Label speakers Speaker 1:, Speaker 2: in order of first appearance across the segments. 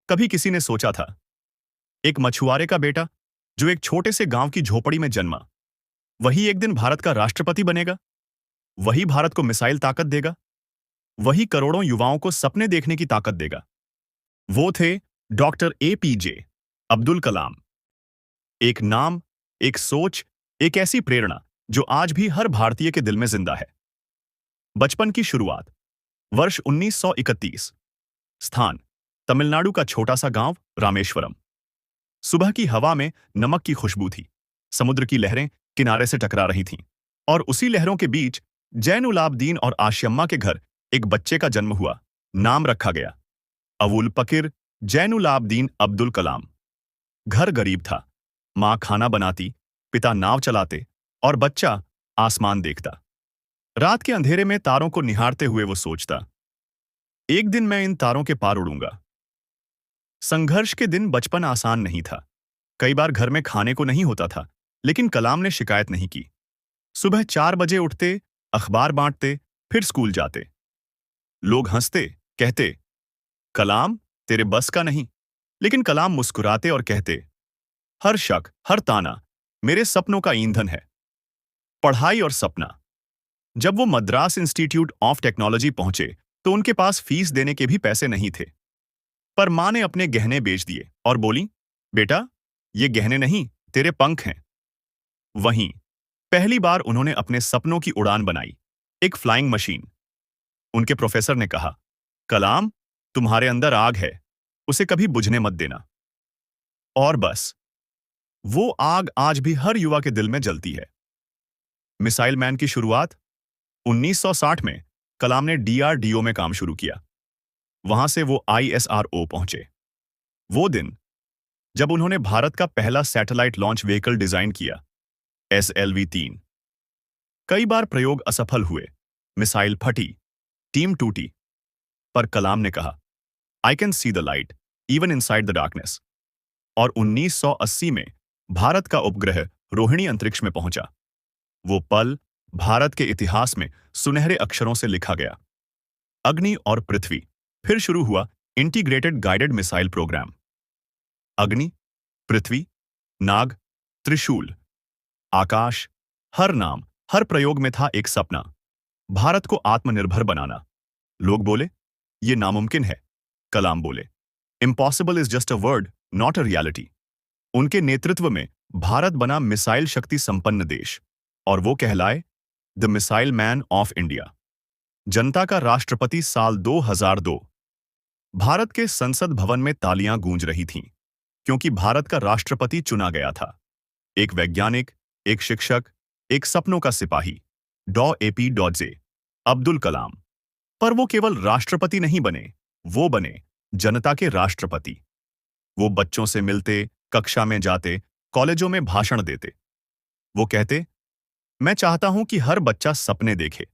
Speaker 1: कभी किसी ने सोचा था, एक मछुआरे का बेटा जो एक छोटे से गांव की झोपड़ी में जन्मा, वही एक दिन भारत का राष्ट्रपति बनेगा? वही भारत को मिसाइल ताकत देगा? वही करोड़ों युवाओं को सपने देखने की ताकत देगा? वो थे डॉक्टर एपीजे अब्दुल कलाम। एक नाम, एक सोच, एक ऐसी प्रेरणा जो आज भी हर भारतीय के दिल में जिंदा है। बचपन की शुरुआत, वर्ष 1931। स्थान, तमिलनाडु का छोटा सा गांव रामेश्वरम। सुबह की हवा में नमक की खुशबू थी। समुद्र की लहरें किनारे से टकरा रही थीं, और उसी लहरों के बीच जैनुलाब्दीन और आशियम्मा के घर एक बच्चे का जन्म हुआ। नाम रखा गया अवुल पकिर जैनुलाब्दीन अब्दुल कलाम। घर गरीब था। माँ खाना बनाती, पिता नाव चलाते और बच्चा आसमान देखता। रात के अंधेरे में तारों को निहारते हुए वो सोचता, एक दिन मैं इन तारों के पार उड़ूंगा। संघर्ष के दिन बचपन आसान नहीं था। कई बार घर में खाने को नहीं होता था, लेकिन कलाम ने शिकायत नहीं की। सुबह 4 बजे उठते, अखबार बांटते, फिर स्कूल जाते। लोग हंसते, कहते, कलाम तेरे बस का नहीं। लेकिन कलाम मुस्कुराते और कहते, हर शक, हर ताना मेरे सपनों का ईंधन है। पढ़ाई और सपना। जब वो मद्रास इंस्टीट्यूट ऑफ टेक्नोलॉजी पहुंचे तो उनके पास फीस देने के भी पैसे नहीं थे। पर मां ने अपने गहने बेच दिए और बोली, बेटा ये गहने नहीं, तेरे पंख हैं। वहीं पहली बार उन्होंने अपने सपनों की उड़ान बनाई, एक फ्लाइंग मशीन। उनके प्रोफेसर ने कहा, कलाम तुम्हारे अंदर आग है, उसे कभी बुझने मत देना। और बस वो आग आज भी हर युवा के दिल में जलती है। मिसाइल मैन की शुरुआत, 1960 में कलाम ने डीआरडीओ में काम शुरू किया। वहां से वो आईएसआरओ पहुंचे। वो दिन जब उन्होंने भारत का पहला सैटेलाइट लॉन्च व्हीकल डिजाइन किया, SLV-3। कई बार प्रयोग असफल हुए, मिसाइल फटी, टीम टूटी, पर कलाम ने कहा, I can see the light even inside the darkness. और 1980 में भारत का उपग्रह रोहिणी अंतरिक्ष में पहुंचा। वो पल भारत के इतिहास में सुनहरे अक्षरों से लिखा गया। अग्नि और पृथ्वी। फिर शुरू हुआ इंटीग्रेटेड गाइडेड मिसाइल प्रोग्राम। अग्नि, पृथ्वी, नाग, त्रिशूल, आकाश। हर नाम, हर प्रयोग में था एक सपना, भारत को आत्मनिर्भर बनाना। लोग बोले, ये नामुमकिन है। कलाम बोले, impossible is just a word, not a reality. उनके नेतृत्व में भारत बना मिसाइल शक्ति संपन्न देश, और वो कहलाए the missile man of India. जनता का राष्ट्रपति साल 2002। भारत के संसद भवन में तालियां गूंज रही थीं, क्योंकि भारत का राष्ट्रपति चुना गया था। एक वैज्ञानिक, एक शिक्षक, एक सपनों का सिपाही, डॉ. अब्दुल कलाम। पर वो केवल राष्ट्रपति नहीं बने, वो बने जनता के राष्ट्रपति। वो बच्चों से मिलते, कक्षा में जाते, कॉलेजों में भाषण देते। वो कहते, मैं चाहता हूं कि हर बच्चा सपने देखे,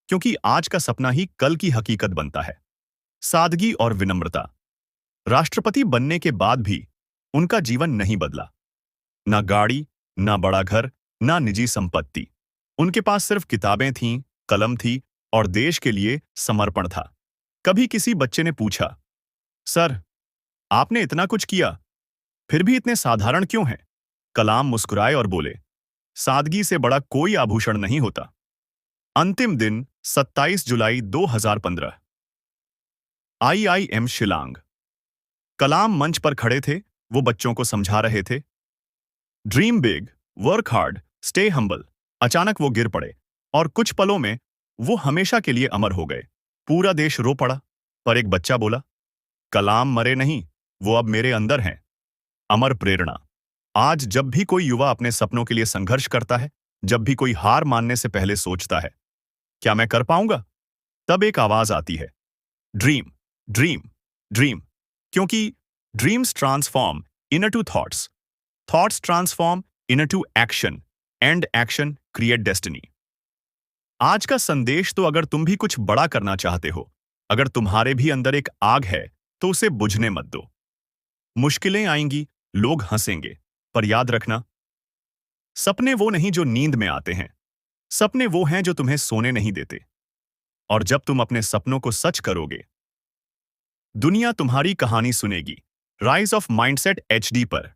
Speaker 1: क्योंकि आज का सपना ही कल की हकीकत बनता है। सादगी और विनम्रता। राष्ट्रपति बनने के बाद भी उनका जीवन नहीं बदला। ना गाड़ी, ना बड़ा घर, ना निजी संपत्ति। उनके पास सिर्फ किताबें थीं, कलम थी और देश के लिए समर्पण था। कभी किसी बच्चे ने पूछा, सर आपने इतना कुछ किया, फिर भी इतने साधारण क्यों हैं? कलाम मुस्कुराए और बोले, सादगी से बड़ा कोई आभूषण नहीं होता। अंतिम दिन 27 जुलाई 2015। IIM शिलांग। कलाम मंच पर खड़े थे, वो बच्चों को समझा रहे थे, dream big, work hard, stay humble. अचानक वो गिर पड़े और कुछ पलों में वो हमेशा के लिए अमर हो गए। पूरा देश रो पड़ा, पर एक बच्चा बोला, कलाम मरे नहीं, वो अब मेरे अंदर हैं। अमर प्रेरणा। आज जब भी कोई युवा अपने सपनों के लिए संघर्ष करता है, जब भी कोई हार मानने से पहले सोचता है, क्या मैं कर पाऊंगा, तब एक आवाज आती है, ड्रीम, ड्रीम, ड्रीम। क्योंकि dreams transform inner to thoughts, thoughts transform inner to action, and action create destiny. आज का संदेश तो, अगर तुम भी कुछ बड़ा करना चाहते हो, अगर तुम्हारे भी अंदर एक आग है, तो उसे बुझने मत दो। मुश्किलें आएंगी, लोग हंसेंगे, पर याद रखना, सपने वो नहीं जो नींद में आते हैं, सपने वो हैं जो तुम्हें सोने नहीं देते। और जब तुम अपने सपनों को सच करोगे, दुनिया तुम्हारी कहानी सुनेगी, राइज ऑफ माइंडसेट HD पर।